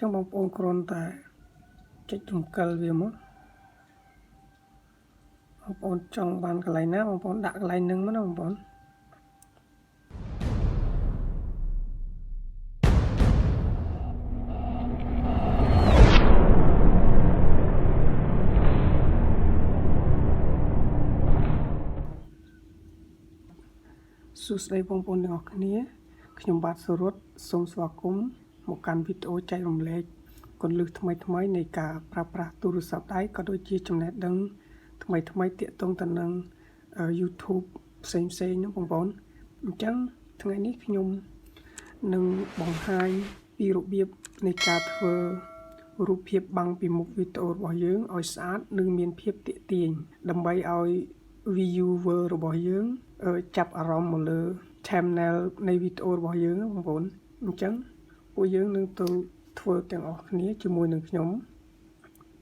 Chẳng bóng ôn kron tại trích trùng cờ vì mất bóng ôn trong bàn cái này ná bóng ôn đặt cái này nâng mất bóng ôn Sus đây bóng ôn được học nàyខ្ញុំបាទសរុតសូមស្វាគមន៍មកកាន់វីដេអូចែករំលែកគន្លឹះថ្មីនៃការប្រើប្រាស់ទូរស័ព្ទដៃក៏ដូចជាចំណេះដឹងថ្មីទាក់ទងទៅនឹង YouTube ផ្សេងហ្នឹងបងប្អូនអញ្ចឹងថ្ងៃនេះខ្ញុំនឹងបង្ហាញពីរបៀបនៃការធ្វើរូបភាពបាំងពីមុខវីដេអូរបស់យើងឲ្យស្អាតនិងមានភាពទាក់ទាញដើម្បីឲ្យ viewer របស់យើងចាប់អារម្មណ៍មកលើ thumbnail នៃវីដេអូរបស់យើងបងប្អូនអញ្ចឹងពួកយើងនឹងទៅធ្វើទាំងអស់គ្នាជាមួយនឹងខ្ញុំ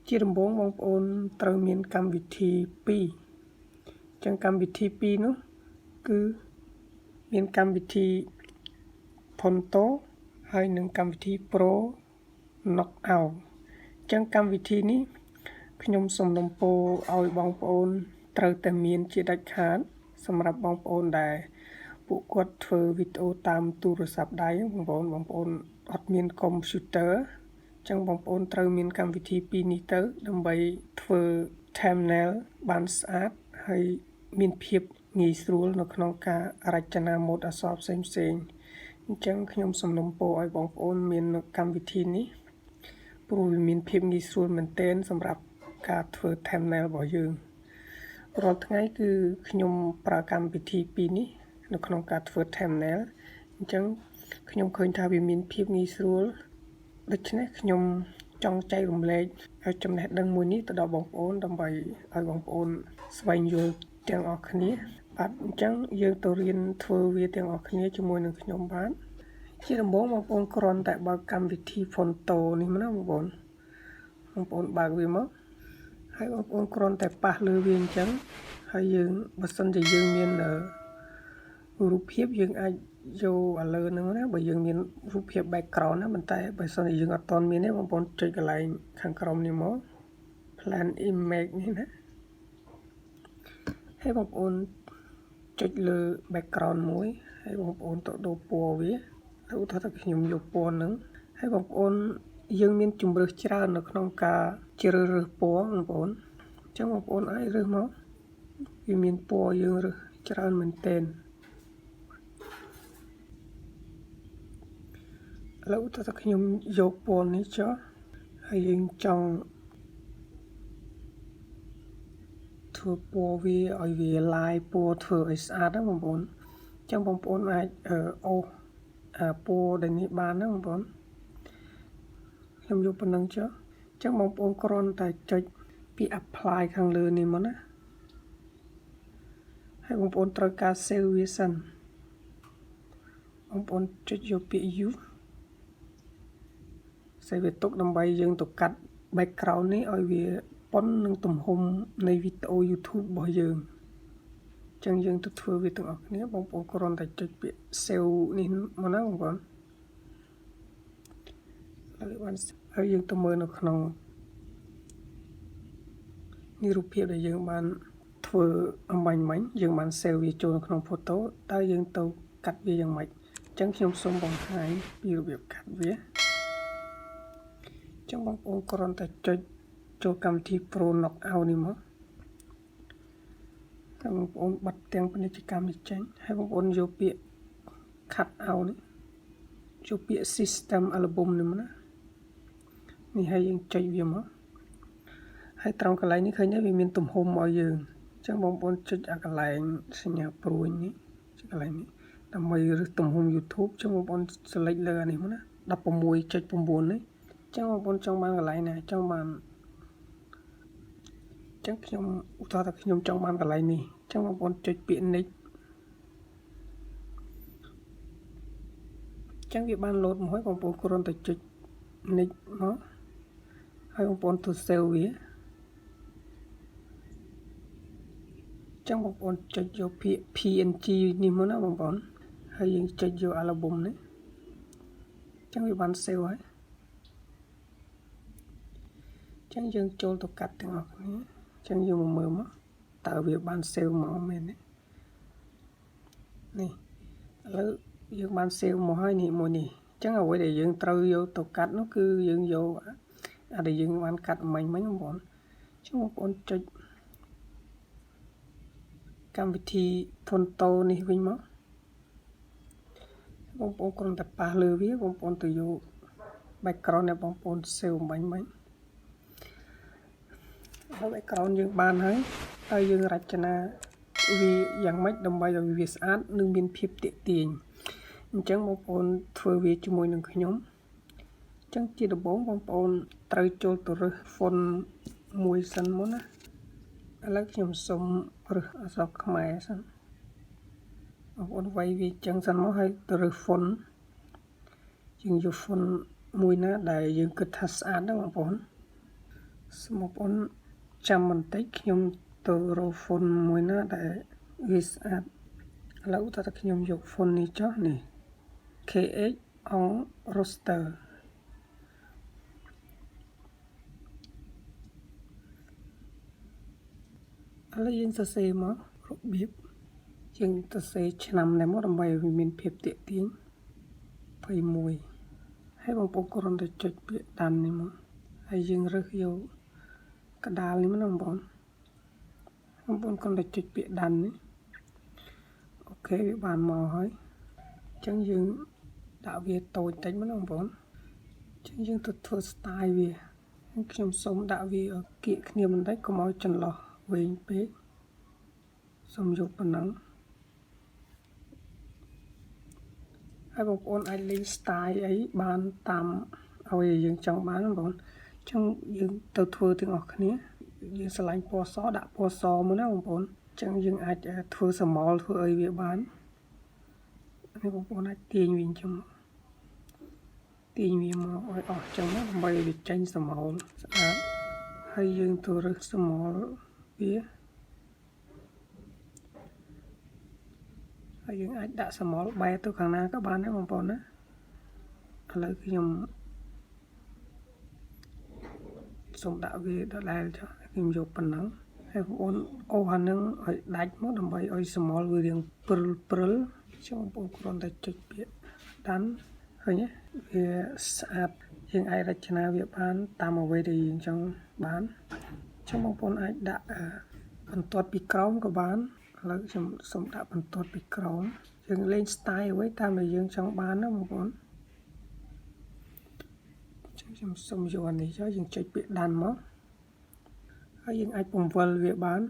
ជាដំបូងបងប្អូនត្រូវមានកម្មវិធី2អញ្ចឹងកម្មវិធី2នោះគឺមានកម្មវិធី Ponto ហើយនិងកម្មវិធី Pro Knockout អញ្ចឹងកម្មវិធីនេះខ្ញុំសូមរំពោឲ្យបងប្អូនត្រូវតែមានជាដាច់ខាតសម្រាប់បងប្អូនដែលពួកគាត់ធ្វើវីដេអូតាមទូរស័ព្ទដៃបងប្អូនអត់មានកុំព្យូទ័រអញ្ចឹងបងប្អូនត្រូវមានកម្មវិធី2នេះទៅដើម្បីធ្វើ thumbnail បានស្អាតហើយមានភាពងាយស្រួលនៅក្នុងការរចនាម៉ូដអក្សរផ្សេងអញ្ចឹងខ្ញុំសូមរំពោឲ្យបងប្អូនមានកម្មវិធីនេះព្រោះវាមានភាពងាយស្រួលមែនទែនសម្រាប់ការធ្វើ thumbnail របស់យើងរាល់ថ្ងៃគឺខ្ញុំប្រើកម្មវិធី2នេះនៅក្នុងការធ្វើ thumbnail អញ្ចឹងខ្ញុំឃើញថាវាមានភាពងាយស្រួលដូច្នេះខ្ញុំចង់ចែករំលែកឲ្យចំណេះដឹងមួយនេះទៅដល់បងប្អូនដើម្បីឲ្យបងប្អូនស្វែងយល់ទាំងអស់គ្នាបាទអញ្ចឹងយើងទៅរៀនធ្វើវាទាំងអស់គ្នាជាមួយនឹងខ្ញុំបាទជាដំបូងបងប្អូនគ្រាន់តែបើកកម្មវិធី Ponto នេះមកណាបងប្អូនបើកវាមកហើយបងប្អូនគ្រាន់តែប៉ះលើវាអញ្ចឹងហើយយើងបើសិនជាយើងមានរូបភាពយើងអាចយកឥឡូវហ្នឹងណាបើយើងមានរូបភាព background ណាប៉ុន្តែបើសិនជាយើងអត់ទាន់មានទេបងប្អូនចុចកន្លែងខាងក្រោមនេះមក plan image នេះណាហើយបងប្អូនចុចលើ background មួយហើយបងប្អូនទៅដូរពណ៌វាឧទាហរណ៍ថាខ្ញុំយកពណ៌ហ្នឹងហើយបងប្អូនយើងមានជម្រើសច្រើននៅក្នុងការជ្រើសរើសពណ៌បងប្អូនអញ្ចឹងបងប្អូនអាចរើសមកវាមានពណ៌យើងរើសច្រើនមែនទែនឥឡូវតើខ្ញុំយកពណ៌នេះចុះហើយយើងចង់ធ្វើពណ៌វាឲ្យវាឡាយពណ៌ធ្វើឲ្យស្អាតណាបងប្អូនអញ្ចឹងបងប្អូនអាចអូសអាពណ៌ដែលនេះបានណាបងប្អូនខ្ញុំយកប៉ុណ្ណឹងចុះអញ្ចឹងបងប្អូនគ្រាន់តែចុចពី apply ខាងលើនេះមកណាហើយបងប្អូនត្រូវការ save វាសិនបងប្អូនចុចយកពាក្យ use save វាទុកដើម្បីយើងទៅកាត់ background នេះឲ្យវាប៉ុននឹងទំហំនៃវីដេអូ YouTube របស់យើងអញ្ចឹងយើងទៅធ្វើវាទាំងអស់គ្នាបងប្អូនគ្រាន់តែចុចពាក្យ save នេះមកណាបងប្អូនហើយយើងទៅមើលនៅក្នុងនេះរូបភាពដែលយើងបានធ្វើអំបញ្ញមិញយើងបាន save វាចូលនៅក្នុង photo តើយើងទៅកាត់វាយ៉ាងម៉េចអញ្ចឹងខ្ញុំសូមបង្ហាញពីរបៀបកាត់វាអញ្ចឹងបងប្អូនគ្រាន់តែចុចចូលកម្មវិធី Pro Knockout នេះមកហើយបងប្អូនបិទទាំងពាណិជ្ជកម្មនេះចេញហើយបងប្អូនយកពាក្យ cut out នេះយកពាក្យ system album នេះមកណានេះហើយយើងចុចវាមកហើយត្រង់កន្លែងនេះឃើញទេវាមានទំហំឲ្យយើងអញ្ចឹងបងប្អូនចុចអាកន្លែងសញ្ញាព្រួយនេះចុចកន្លែងនេះដើម្បីរើសទំហំ YouTube អញ្ចឹងបងប្អូន select លើអានេះមកណា 16.9 នេះអញ្ចឹងបងប្អូនចង់បានកន្លែងណាចង់បានអញ្ចឹងខ្ញុំឧទាហរណ៍ថាខ្ញុំចង់បានកន្លែងនេះអញ្ចឹងបងប្អូនចុចពាក្យ next អញ្ចឹងវាបានលោតមកហើយបងប្អូនគ្រាន់តែចុច next មកហើយបងប្អូនទៅ save វាអញ្ចឹងបងប្អូនចុចយកពាក្យ PNG នេះមកណាបងប្អូនហើយយើងចុចយក album នេះអញ្ចឹងវាបាន save ហើយ ចឹងយើងចូលទៅកាត់ទាំងអស់គ្នាចឹងយើងមកមើលមកតើវាបានសេវមកមែនទេនេះឥឡូវយើងបានសេវមកហើយនេះមួយនេះចឹងអ្វីដែលយើងត្រូវយកទៅកាត់នោះគឺយើងយកអាដែលយើងបានកាត់មិញបងប្អូនចឹងបងប្អូនចុចកម្មវិធីធុនតូនេះវិញមកបងប្អូនគ្រាន់តែប៉ះលើវាបងប្អូនទៅយក background ដែលបងប្អូន save មិញហើយ background យើងបានហើយយើងរចនាវាយ៉ាងម៉េចដើម្បីឲ្យវាស្អាតនិងមានភាពទាក់ទាញអញ្ចឹងបងប្អូនធ្វើវាជាមួយនឹងខ្ញុំអញ្ចឹងជាដំបូងបងប្អូនត្រូវចូលទៅរើស font មួយសិនមកណាឥឡូវខ្ញុំសូមរើសអក្សរខ្មែរសិនបងប្អូនវាយវាចឹងសិនមកហើយទៅរើស font យើងយក font មួយណាដែលយើងគិតថាស្អាតណាបងប្អូនសូមបងប្អូនចាំបន្តិចខ្ញុំទៅរក font មួយណាដែលវាស្អាតឥឡូវតើខ្ញុំយក font នេះចុះនេះ KH on roster ឥឡូវយើងសរសេរមករបៀបយើងសរសេរឆ្នាំនេះមកដើម្បីឲ្យវាមានភាពទាក់ទាញ21ហើយបងប្អូនគ្រាន់តែចុចពាក្យដាននេះមកហើយយើងរើសយកកដាលនេះមកបងប្អូនគ្រាន់តែចុចពាក្យដាននេះអូខេវាបានមកហើយអញ្ចឹងយើងដាក់វាតូចតិចមកបងប្អូនអញ្ចឹងយើងទៅធ្វើ style វាខ្ញុំសូមដាក់វាគៀកគ្នាបន្តិចកុំឲ្យចន្លោះវែងពេកសូមយកប៉ុណ្ណឹងហើយបងប្អូនអាចលេង style អីបានតាមអ្វីយើងចង់បានបងប្អូនអញ្ចឹងយើងទៅធ្វើទាំងអស់គ្នាយើងឆ្លាញ់ពណ៌សដាក់ពណ៌សមកណាបងប្អូនអញ្ចឹងយើងអាចធ្វើស្រមោលធ្វើអីវាបាននេះបងប្អូនអាចទាញវាអញ្ចឹងទាញវាមកឲ្យអស់អញ្ចឹងណាដើម្បីឲ្យវាចេញស្រមោលស្អាតហើយយើងទៅរើសស្រមោលវាហើយយើងអាចដាក់ស្រមោលបែរទៅខាងណាក៏បានដែរបងប្អូនណាឥឡូវខ្ញុំសូមដាក់វាដដែលចុះខ្ញុំយកប៉ុណ្ណឹងហើយបងប្អូនអូសអានឹងឲ្យដាច់មកដើម្បីឲ្យស្រមោលវារៀងព្រិលចុះបងប្អូនគ្រាន់តែចុចពាក្យដានឃើញទេវាស្អាតយើងអាចរចនាវាបានតាមអ្វីដែលយើងចង់បានចុះបងប្អូនអាចដាក់បន្ទាត់ពីក្រោមក៏បានឥឡូវខ្ញុំសូមដាក់បន្ទាត់ពីក្រោមយើងលេង style អ្វីតាមដែលយើងចង់បានណាបងប្អូនខ្ញុំសូមយកអានេះចុះយើងចុចពាក្យដានមកហើយយើងអាចបង្វិលវាបាន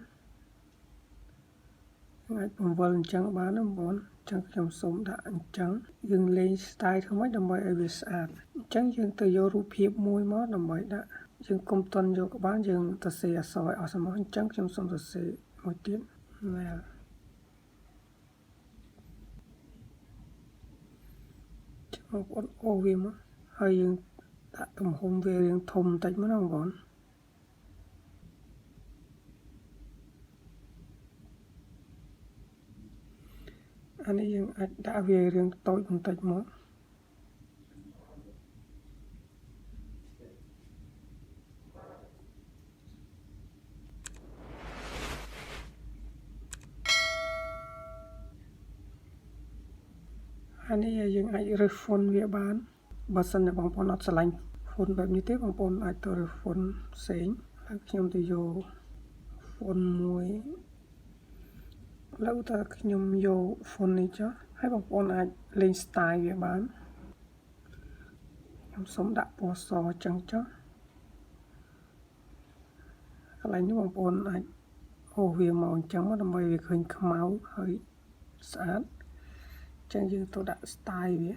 យើងអាចបង្វិលអញ្ចឹងបានណាបងប្អូនអញ្ចឹងខ្ញុំសូមដាក់អញ្ចឹងយើងលេង style ធ្វើម៉េចដើម្បីឲ្យវាស្អាតអញ្ចឹងយើងទៅយករូបភាពមួយមកដើម្បីដាក់យើងកុំតន់យកក៏បានយើងទៅសេអក្សរឲ្យអស់សមកអញ្ចឹងខ្ញុំសូមសរសេរមួយទៀតណាបងប្អូនអូវាមកហើយយើងដាក់ទំហំវារៀងធំបន្តិចមកណាបងប្អូនអានេះយើងអាចដាក់វារៀងតូចបន្តិចមកអានេះយើងអាចរើស font វាបានបើសិនជាបងប្អូនអត់ឆ្លាញ់ font បែបនេះទេបងប្អូនអាចទៅរើស font ផ្សេងហើយខ្ញុំទៅយក font មួយឥឡូវតើខ្ញុំយក font នេះចុះហើយបងប្អូនអាចលេង style វាបានខ្ញុំសូមដាក់ពណ៌សចឹងចុះកន្លែងនេះបងប្អូនអាចអូសវាមកអញ្ចឹងមកដើម្បីវាឃើញខ្មៅហើយស្អាតចឹងយើងទៅដាក់ style វា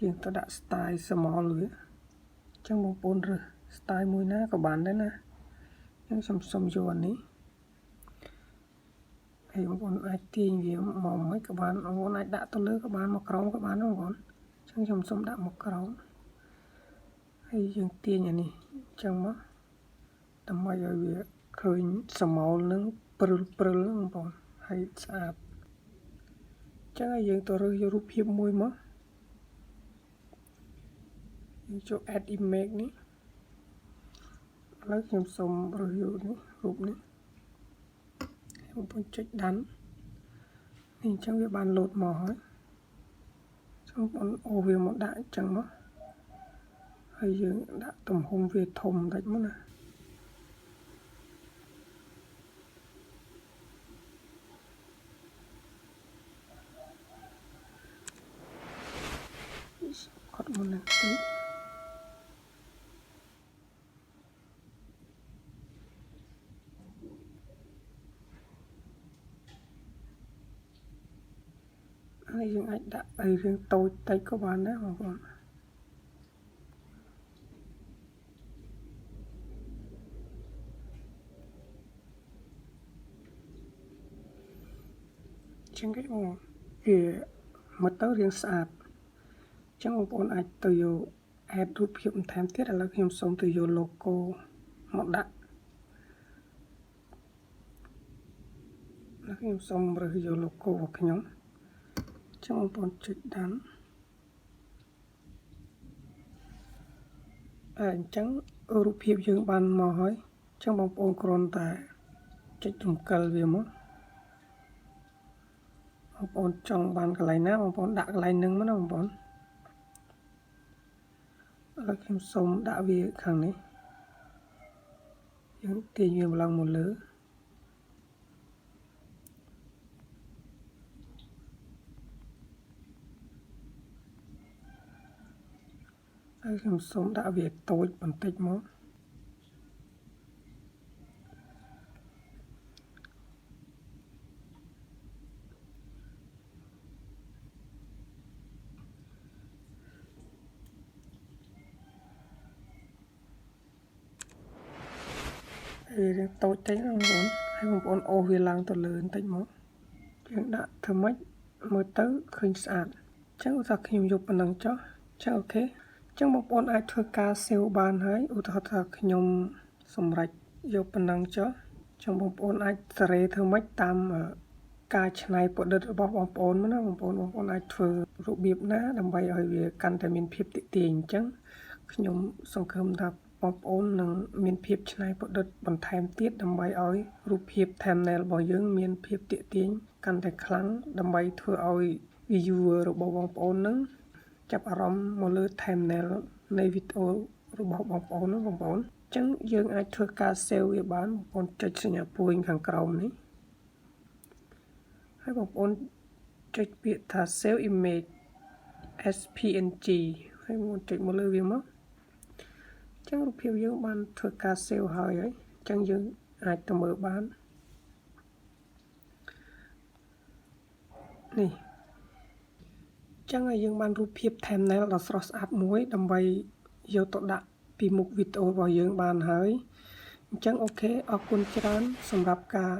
យើងទៅដាក់ style small វាចឹងបងប្អូនរើស style មួយណាក៏បានដែរណាចឹងខ្ញុំសូមយកអានេះហើយបងប្អូនអាចទាញវាមកមិនក៏បានបងប្អូនអាចដាក់ទៅលើក៏បានមកក្រោមក៏បានបងប្អូនចឹងខ្ញុំសូមដាក់មកក្រោមហើយយើងទាញអានេះចឹងមកដើម្បីឲ្យវាឃើញស្រមោលនឹងព្រិលបងប្អូនហើយស្អាតចឹងហើយយើងទៅរើសយករូបភាពមួយមកយើងចូល add image នេះ ឥឡូវខ្ញុំសូមរើសយកនេះរូបនេះខ្ញុំពង្ចុចដាន់នេះអញ្ចឹងវាបានលោតមកហើយសូមបងអូវាមកដាក់អញ្ចឹងមកហើយយើងដាក់ទំហំវាធំបន្តិចមកណាគាត់មុននេះហើយយើងអាចដាក់ឲ្យរឿងតូចតិចក៏បានដែរបងប្អូនចឹងគេបងវាមកទៅរៀងស្អាតចឹងបងប្អូនអាចទៅយក add រូបភាពបន្ថែមទៀតឥឡូវខ្ញុំសូមទៅយក logo មកដាក់ហើយខ្ញុំសូមរើសយក logo របស់ខ្ញុំចឹងបងប្អូនចុចដាំអញ្ចឹងរូបភាពយើងបានមកហើយចឹងបងប្អូនគ្រាន់តែចុចរំកិលវាមកបងប្អូនចង់បានកន្លែងណាបងប្អូនដាក់កន្លែងហ្នឹងមកណាបងប្អូនឥឡូវខ្ញុំសូមដាក់វាខាងនេះយើងទាញវាឡើងមកលើហើយខ្ញុំសូមដាក់វាតូចបន្តិចមកវាតូចតិចណាបងប្អូនហើយបងប្អូនអូសវាឡើងទៅលើបន្តិចមកយើងដាក់ធ្វើម៉េចមើលទៅឃើញស្អាតអញ្ចឹងឧទាហរណ៍ខ្ញុំយកប៉ុណ្ណឹងចុះចឹងអូខេអញ្ចឹងបងប្អូនអាចធ្វើការ save បានហើយឧទាហរណ៍ថាខ្ញុំសម្រេចយកប៉ុណ្ណឹងចុះចឹងបងប្អូនអាចសេរីធ្វើម៉េចតាមការច្នៃប្រឌិតរបស់បងប្អូនណាបងប្អូនអាចធ្វើរបៀបណាដើម្បីឲ្យវាកាន់តែមានភាពទាក់ទាញអញ្ចឹងខ្ញុំសង្ឃឹមថាបងប្អូននឹងមានភាពច្នៃប្រឌិតបន្ថែមទៀតដើម្បីឲ្យរូបភាព thumbnail របស់យើងមានភាពទាក់ទាញកាន់តែខ្លាំងដើម្បីធ្វើឲ្យ viewer របស់បងប្អូននឹងចាប់អារម្មណ៍មកលើ thumbnail នៃវីដេអូរបស់បងប្អូនណាបងប្អូនអញ្ចឹងយើងអាចធ្វើការ save វាបានបងប្អូនចុចសញ្ញាពួរខាងក្រោមនេះហើយបងប្អូនចុចពាក្យថា save image as png ហើយបងប្អូនចុចមកលើវាមកអញ្ចឹងរូបភាពយើងបានធ្វើការ save ហើយអញ្ចឹងយើងអាចទៅមើលបាននេះអញ្ចឹងយើងបានរូបភាព thumbnail ដ៏ស្រស់ស្អាតមួយដើម្បីយកទៅដាក់ពីមុខវីដេអូរបស់យើងបានហើយអញ្ចឹងអូខេអរគុណច្រើនសម្រាប់ការ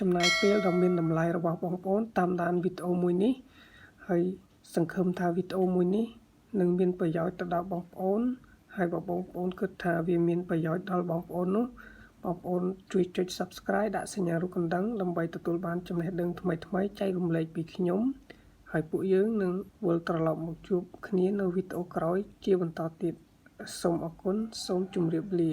ចំណាយពេលដ៏មានតម្លៃរបស់បងប្អូនតាមដានវីដេអូមួយនេះហើយសង្ឃឹមថាវីដេអូមួយនេះនឹងមានប្រយោជន៍ទៅដល់បងប្អូនហើយបើបងប្អូនគិតថាវាមានប្រយោជន៍ដល់បងប្អូននោះបងប្អូនជួយចុច Subscribe ដាក់សញ្ញារូបកណ្ដឹងដើម្បីទទួលបានចំណេះដឹងថ្មីៗចែករំលែកពីខ្ញុំហើយពួកយើងនឹងវិលត្រឡប់មកជួបគ្នានៅវីដេអូក្រោយជាបន្តទៀតសូមអរគុណសូមជម្រាបលា